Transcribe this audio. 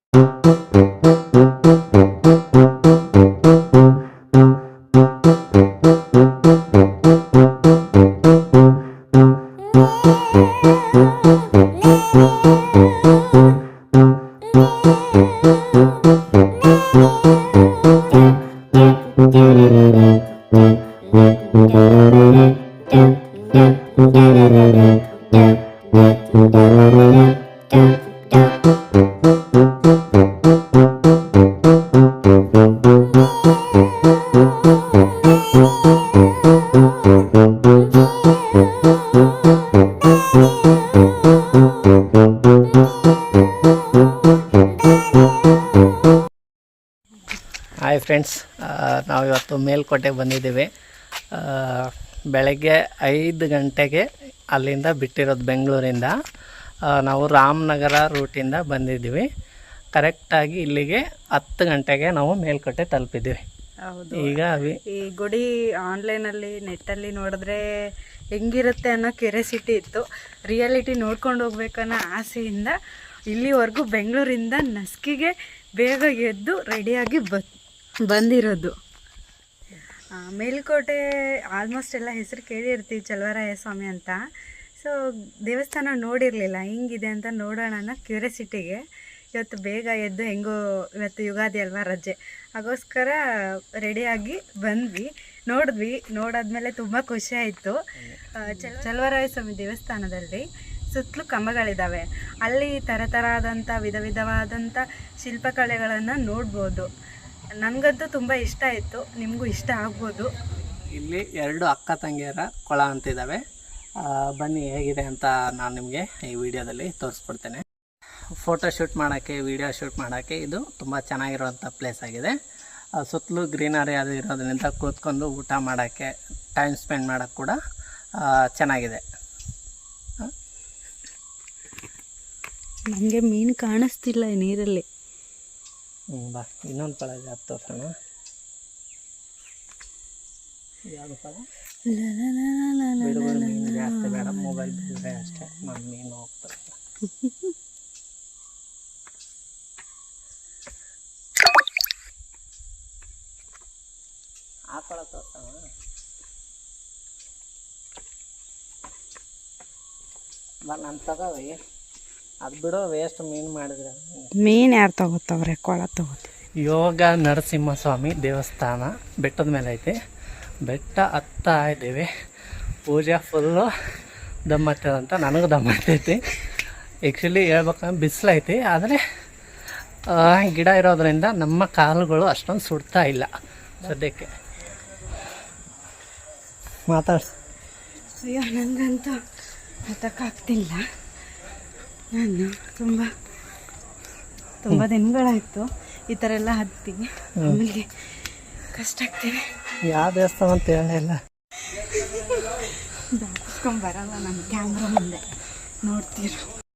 Hi friends, ನಾವು ಇವತ್ತು ಮೇಲ್ಕೋಟೆಗೆ ಬಂದಿದ್ದೀವಿ. ಬೆಳಗ್ಗೆ 5 ಗಂಟೆಗೆ ಅಲ್ಲಿಂದ ಬಿಟ್ಟಿರೋದು ಬೆಂಗಳೂರಿಂದ. ನಾವು ರಾಮನಗರ ರೂಟಿಂದ ಬಂದಿದ್ದೀವಿ. ಕರೆಕ್ಟಾಗಿ ಇಲ್ಲಿಗೆ 10 ಗಂಟೆಗೆ ನಾವು ಮೇಲ್ಕೋಟೆ ತಲುಪಿದ್ದೀವಿ. ಹೌದು, ಈಗ ಈ ಗುಡಿ ಆನ್ಲೈನಲ್ಲಿ ನೆಟ್ಟಲ್ಲಿ ನೋಡಿದ್ರೆ ಹೆಂಗಿರುತ್ತೆ ಅನ್ನೋ ಕ್ಯೂರಿಯಾಸಿಟಿ ಇತ್ತು. ರಿಯಾಲಿಟಿ ನೋಡ್ಕೊಂಡು ಹೋಗ್ಬೇಕನ್ನೋ ಆಸೆಯಿಂದ ಇಲ್ಲಿವರೆಗೂ ಬೆಂಗಳೂರಿಂದ ನಸ್ಕಿಗೆ ಬೇಗ ಎದ್ದು ರೆಡಿಯಾಗಿ ಬಂದಿರೋದು. ಮೇಲ್ಕೋಟೆ ಆಲ್ಮೋಸ್ಟ್ ಎಲ್ಲ ಹೆಸರು ಕೇಳಿರ್ತೀವಿ, ಚಲುವರಾಯ ಸ್ವಾಮಿ ಅಂತ. ಸೊ ದೇವಸ್ಥಾನ ನೋಡಿರಲಿಲ್ಲ, ಹಿಂಗಿದೆ ಅಂತ ನೋಡೋಣ ಅನ್ನೋ ಕ್ಯೂರಿಯಾಸಿಟಿಗೆ ಇವತ್ತು ಬೇಗ ಎದ್ದು, ಹೆಂಗೋ ಇವತ್ತು ಯುಗಾದಿ ಅಲ್ವಾ, ರಜೆ, ಹಾಗೋಸ್ಕರ ರೆಡಿಯಾಗಿ ಬಂದ್ವಿ. ನೋಡಾದ್ಮೇಲೆ ತುಂಬ ಖುಷಿ ಆಯಿತು. ಚಲುವರಾಯ ಸ್ವಾಮಿ ದೇವಸ್ಥಾನದಲ್ಲಿ ಸುತ್ತಲೂ ಕಂಬಗಳಿದ್ದಾವೆ. ಅಲ್ಲಿ ಥರಥರವಾದಂಥ ವಿಧವಾದಂಥ ಶಿಲ್ಪಕಲೆಗಳನ್ನು ನೋಡ್ಬೋದು. ನನಗಂತೂ ತುಂಬ ಇಷ್ಟ ಆಯಿತು, ನಿಮಗೂ ಇಷ್ಟ ಆಗ್ಬೋದು. ಇಲ್ಲಿ 2 ಅಕ್ಕ ತಂಗಿಯರ ಕೊಳ ಅಂತಿದ್ದಾವೆ. ಬನ್ನಿ ಹೇಗಿದೆ ಅಂತ ನಾನು ನಿಮಗೆ ಈ ವಿಡಿಯೋದಲ್ಲಿ ತೋರಿಸ್ಕೊಡ್ತೇನೆ. ಫೋಟೋ ಶೂಟ್ ಮಾಡೋಕ್ಕೆ, ವಿಡಿಯೋ ಶೂಟ್ ಮಾಡೋಕ್ಕೆ ಇದು ತುಂಬ ಚೆನ್ನಾಗಿರುವಂಥ ಪ್ಲೇಸ್ ಆಗಿದೆ. ಸುತ್ತಲೂ ಗ್ರೀನರಿ ಅದು ಇರೋದ್ರಿಂದ ಕೂತ್ಕೊಂಡು ಊಟ ಮಾಡೋಕ್ಕೆ, ಟೈಮ್ ಸ್ಪೆಂಡ್ ಮಾಡೋಕ್ಕೆ ಕೂಡ ಚೆನ್ನಾಗಿದೆ. ನನಗೆ ಮೀನು ಕಾಣಿಸ್ತಿಲ್ಲ ನೀರಲ್ಲಿ. ಬಾ, ಇನ್ನೊಂದು ಫಲ ಇದೆ, ಅದು ತೋರ್ಸೋಣ. ಯಾವುದು ಫಲ? ಬಿಡುಗಡೆ ಮೀನು ಜಾಸ್ತಿ ಬೇಡ, ಮೊಬೈಲ್ ಬಿಟ್ಟರೆ ಅಷ್ಟೇ. ನಾನು ಮೀನು ಹೋಗ್ತಾರೆ. ಆ ಫಲ ತೋರ್ಸೋಣ. ಬಾ, ನಾನು ತಗೋವಿ. ಅದು ಬಿಡೋ, ವೇಸ್ಟ್ ಮೀನು ಮಾಡಿದ್ರೆ. ಮೀನು ಯಾರು ತಗೋತವ್ರೆ? ಕೊಳ ತಗೋತೀವಿ. ಯೋಗ ನರಸಿಂಹಸ್ವಾಮಿ ದೇವಸ್ಥಾನ ಬೆಟ್ಟದ ಮೇಲೆ ಐತಿ. ಬೆಟ್ಟ ಹತ್ತಾ ಇದ್ದೀವಿ. ಪೂಜೆ ಫುಲ್ಲು ದಮ್ಮತ್ತದಂತ, ನನಗೂ ದಮ್ಮತ್ತೈತಿ. ಆ್ಯಕ್ಚುಲಿ ಹೇಳ್ಬೇಕಂದ್ರೆ ಬಿಸಿಲೈತಿ, ಆದರೆ ಗಿಡ ಇರೋದ್ರಿಂದ ನಮ್ಮ ಕಾಲುಗಳು ಅಷ್ಟೊಂದು ಸುಡ್ತಾ ಇಲ್ಲ ಸದ್ಯಕ್ಕೆ. ಅಯ್ಯೋ, ನನಗಂತೂ ಹತ್ತಕ್ಕಾಗ್ತಿಲ್ಲ. ನಾನು ತುಂಬ ದಿನಗಳಾಯಿತು ಈ ಥರ ಎಲ್ಲ ಹತ್ತಿ, ಆಮೇಲೆ ಕಷ್ಟ ಆಗ್ತಿದೆ. ಯಾವ ದೇವಸ್ಥಾನ ಅಂತ ಹೇಳಿಲ್ಲ, ದಾಟಿಸ್ಕೊಂಬರಲ್ಲ ನಮ್ಮ ಕ್ಯಾಮ್ರಾ ಮುಂದೆ ನೋಡ್ತೀರ.